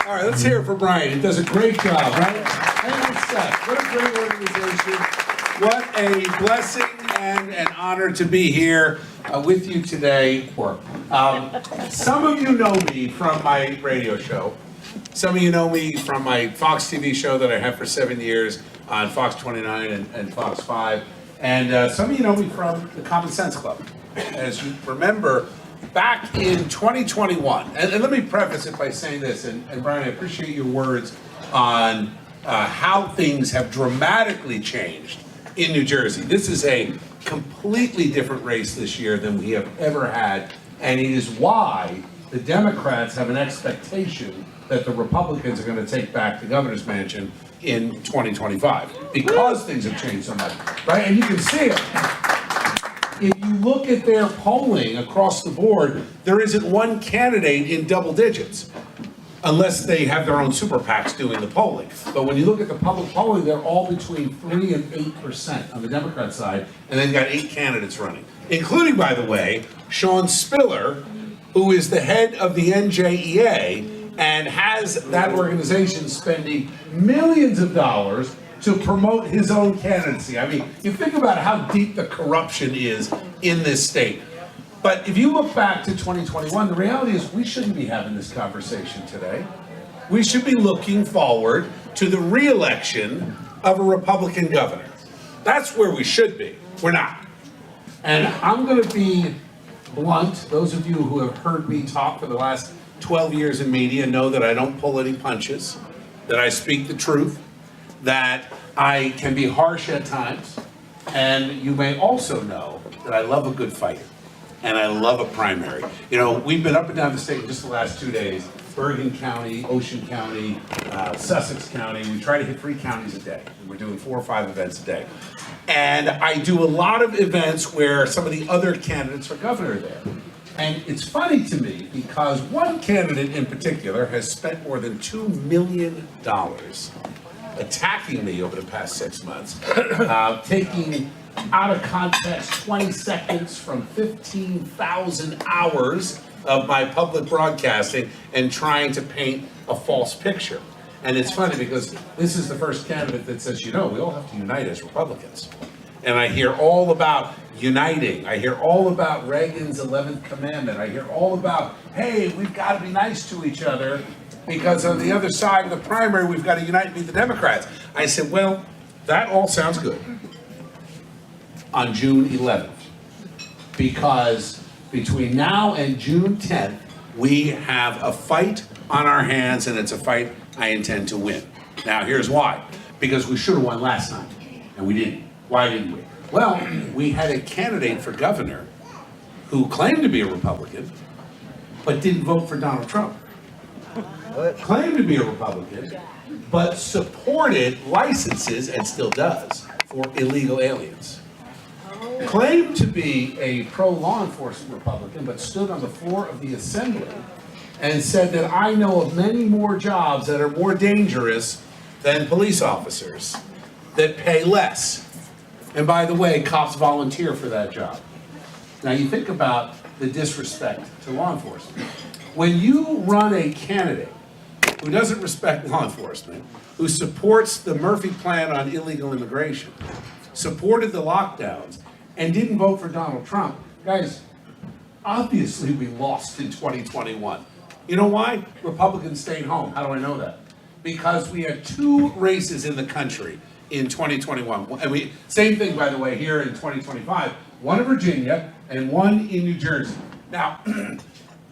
All right, let's hear it for Brian. He does a great job, right? And Seth, what a great organization. What a blessing and an honor to be here with you today. Some of you know me from my radio show. Some of you know me from my Fox TV show that I have for 7 years on Fox 29 and Fox 5. And some of you know me from the Common Sense Club. As you remember, back in 2021, and let me preface it by saying this, and Brian, I appreciate your words on how things have dramatically changed in New Jersey. This is a completely different race this year than we have ever had, and it is why the Democrats have an expectation that the Republicans are going to take back the governor's mansion in 2025, because things have changed so much, right? And you can see it. If you look at their polling across the board, there isn't one candidate in double digits, unless they have their own super PACs doing the polling. But when you look at the public polling, they're all between 3 and 8% on the Democrat side, and they've got 8 candidates running, including, by the way, Sean Spiller, who is the head of the NJEA and has that organization spending millions of dollars to promote his own candidacy. I mean, you think about how deep the corruption is in this state. But if you look back to 2021, the reality is we shouldn't be having this conversation today. We should be looking forward to the re-election of a Republican governor. That's where we should be. We're not. And I'm going to be blunt. Those of you who have heard me talk for the last 12 years in media know that I don't pull any punches, that I speak the truth, that I can be harsh at times, and you may also know that I love a good fight, and I love a primary. You know, we've been up and down the state in just the last 2 days, Bergen County, Ocean County, Sussex County. We try to hit 3 counties a day. We're doing 4 or 5 events a day. And I do a lot of events where some of the other candidates for governor are there. And it's funny to me because one candidate in particular has spent more than $2 million attacking me over the past 6 months, taking out of context 20 seconds from 15,000 hours of my public broadcasting and trying to paint a false picture. And it's funny because this is the first candidate that says, you know, we all have to unite as Republicans. And I hear all about uniting. I hear all about Reagan's 11th commandment. I hear all about, hey, we've got to be nice to each other because on the other side of the primary, we've got to unite and beat the Democrats. I said, well, that all sounds good on June 11th, because between now and June 10th, we have a fight on our hands, and it's a fight I intend to win. Now, here's why. Because we should have won last night, and we didn't. Why didn't we? Well, we had a candidate for governor who claimed to be a Republican, but didn't vote for Donald Trump. Claimed to be a Republican, but supported licenses, and still does, for illegal aliens. Claimed to be a pro-law enforcement Republican, but stood on the floor of the Assembly and said that I know of many more jobs that are more dangerous than police officers, that pay less. And by the way, cops volunteer for that job. Now you think about the disrespect to law enforcement. When you run a candidate who doesn't respect law enforcement, who supports the Murphy Plan on illegal immigration, supported the lockdowns, and didn't vote for Donald Trump, guys, obviously we lost in 2021. You know why? Republicans stayed home. How do I know that? Because we had 2 races in the country in 2021. And same thing, by the way, here in 2025. One in Virginia and one in New Jersey. Now,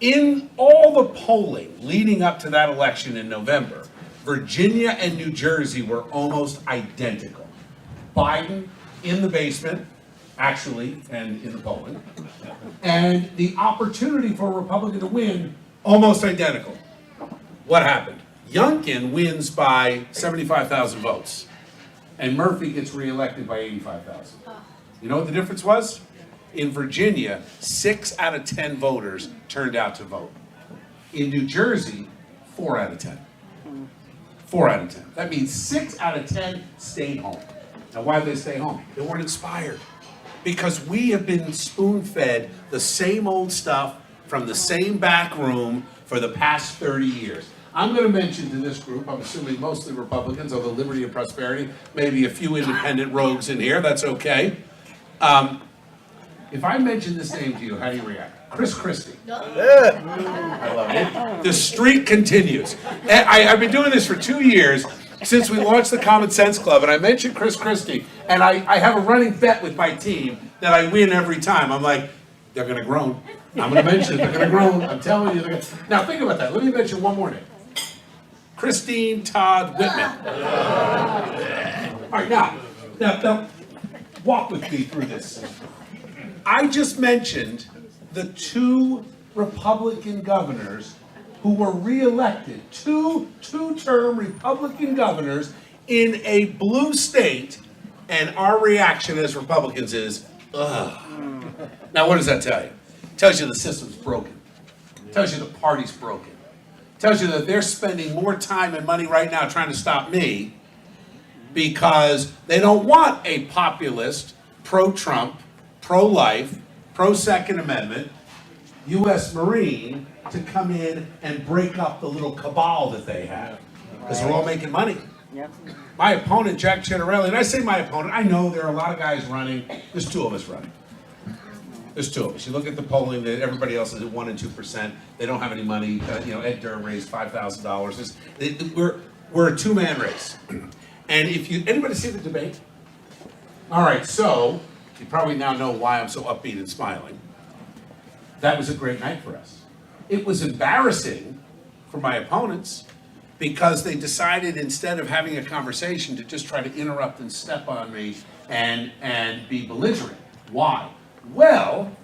in all the polling leading up to that election in November, Virginia and New Jersey were almost identical. Biden in the basement, actually, and in the polling. And the opportunity for a Republican to win, almost identical. What happened? Youngkin wins by 75,000 votes, and Murphy gets reelected by 85,000. You know what the difference was? In Virginia, 6 out of 10 voters turned out to vote. In New Jersey, 4 out of 10. 4 out of 10. That means 6 out of 10 stayed home. Now, why did they stay home? They weren't inspired. Because we have been spoon-fed the same old stuff from the same back room for the past 30 years. I'm going to mention to this group, I'm assuming mostly Republicans, although Liberty and Prosperity, maybe a few independent rogues in here, that's okay. If I mention this name to you, how do you react? Chris Christie. I love it. The streak continues. And I've been doing this for 2 years, since we launched the Common Sense Club, and I mentioned Chris Christie, and I have a running bet with my team that I win every time. I'm like, they're going to groan. I'm going to mention it. They're going to groan. I'm telling you. Now think about that. Let me mention one more name. Christine Todd Whitman. All right, now, walk with me through this. I just mentioned the 2 Republican governors who were reelected, two-term Republican governors in a blue state, and our reaction as Republicans is, ugh. Now, what does that tell you? It tells you the system's broken. It tells you the party's broken. It tells you that they're spending more time and money right now trying to stop me because they don't want a populist, pro-Trump, pro-life, pro-Second Amendment, U.S. Marine to come in and break up the little cabal that they have. Because they're all making money. Yep. My opponent, Jack Ciattarelli, and I say my opponent, I know there are a lot of guys running. There's 2 of us running. There's 2 of us. You look at the polling, that everybody else is at 1% and 2%. They don't have any money. Ed Durham raised $5,000. We're a 2-man race. And if anybody see the debate? All right, so you probably now know why I'm so upbeat and smiling. That was a great night for us. It was embarrassing for my opponents because they decided, instead of having a conversation, to just try to interrupt and step on me and be belligerent. Why? Well,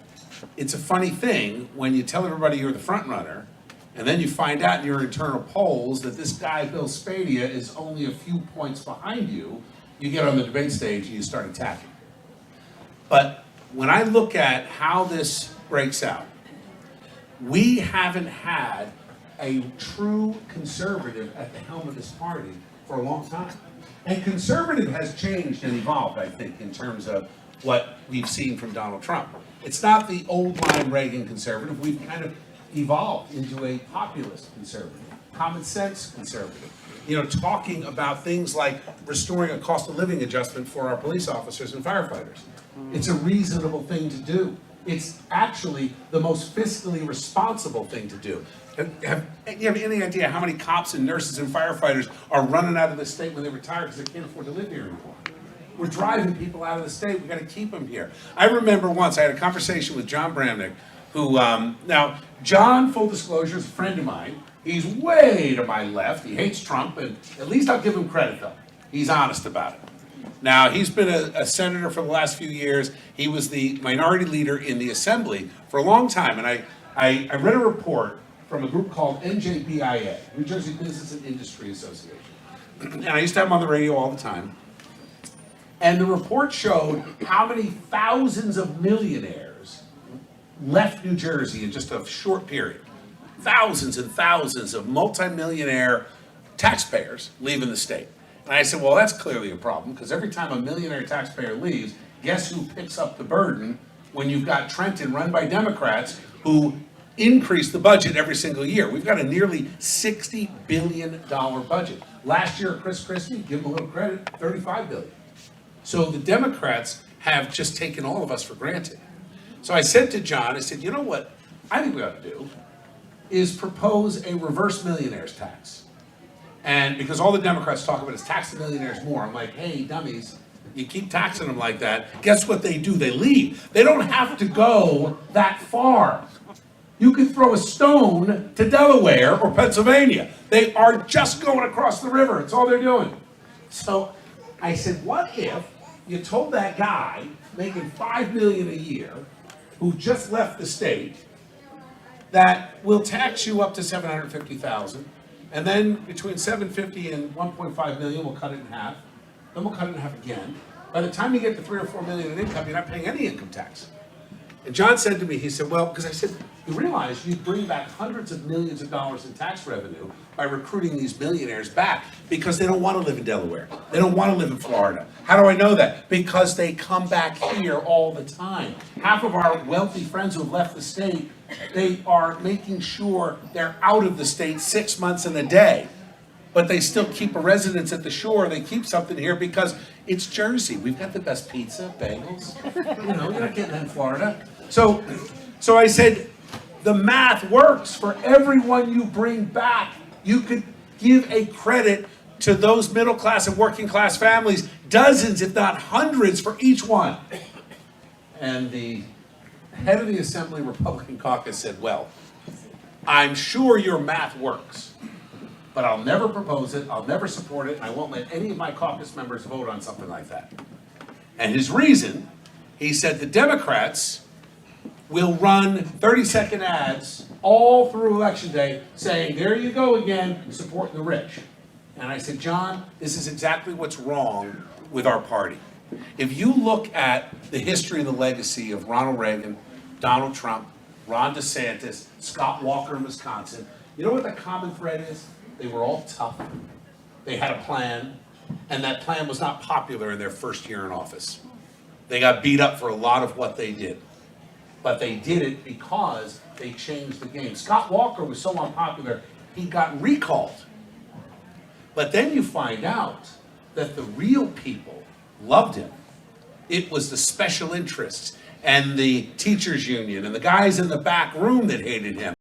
it's a funny thing when you tell everybody you're the front runner, and then you find out in your internal polls that this guy, Bill Spadea, is only a few points behind you. You get on the debate stage and you start attacking. But when I look at how this breaks out, we haven't had a true conservative at the helm of this party for a long time. And conservative has changed and evolved, I think, in terms of what we've seen from Donald Trump. It's not the old line Reagan conservative. We've kind of evolved into a populist conservative, common sense conservative. Talking about things like restoring a cost of living adjustment for our police officers and firefighters. It's a reasonable thing to do. It's actually the most fiscally responsible thing to do. Have you have any idea how many cops and nurses and firefighters are running out of the state when they retire because they can't afford to live here anymore? We're driving people out of the state. We've got to keep them here. I remember once I had a conversation with John Bramnick, who, now, John, full disclosure, is a friend of mine. He's way to my left. He hates Trump, and at least I'll give him credit, though. He's honest about it. Now, he's been a senator for the last few years. He was the minority leader in the Assembly for a long time, and I read a report from a group called NJBIA, New Jersey Business and Industry Association. And I used to have him on the radio all the time. And the report showed how many thousands of millionaires left New Jersey in just a short period. Thousands and thousands of multimillionaire taxpayers leaving the state. And I said, well, that's clearly a problem, because every time a millionaire taxpayer leaves, guess who picks up the burden when you've got Trenton run by Democrats who increase the budget every single year? We've got a nearly $60 billion budget. Last year, Chris Christie, give him a little credit, $35 billion. So the Democrats have just taken all of us for granted. So I said to John, I said, you know what I think we ought to do is propose a reverse millionaires tax. And because all the Democrats talk about is tax the millionaires more, I'm like, hey, dummies, you keep taxing them like that, guess what they do? They leave. They don't have to go that far. You can throw a stone to Delaware or Pennsylvania. They are just going across the river. It's all they're doing. So I said, what if you told that guy making $5 million a year who just left the state that we'll tax you up to $750,000, and then between $750,000 and $1.5 million, we'll cut it in half. Then we'll cut it in half again. By the time you get to $3 or $4 million in income, you're not paying any income tax. And John said to me, he said, well, because I said, you realize you bring back hundreds of millions of dollars in tax revenue by recruiting these millionaires back because they don't want to live in Delaware. They don't want to live in Florida. How do I know that? Because they come back here all the time. Half of our wealthy friends who have left the state, they are making sure they're out of the state 6 months in a day. But they still keep a residence at the shore. They keep something here because it's Jersey. We've got the best pizza, bagels. You're not getting that in Florida. So I said, the math works for everyone you bring back. You could give a credit to those middle class and working class families, dozens, if not hundreds, for each one. And the head of the Assembly Republican caucus said, well, I'm sure your math works, but I'll never propose it, I'll never support it, and I won't let any of my caucus members vote on something like that. And his reason, he said the Democrats will run 30-second ads all through Election Day saying, there you go again, supporting the rich. And I said, John, this is exactly what's wrong with our party. If you look at the history and the legacy of Ronald Reagan, Donald Trump, Ron DeSantis, Scott Walker in Wisconsin, you know what the common thread is? They were all tough. They had a plan, and that plan was not popular in their first year in office. They got beat up for a lot of what they did. But they did it because they changed the game. Scott Walker was so unpopular, he got recalled. But then you find out that the real people loved him. It was the special interests and the teachers union and the guys in the back room that hated him.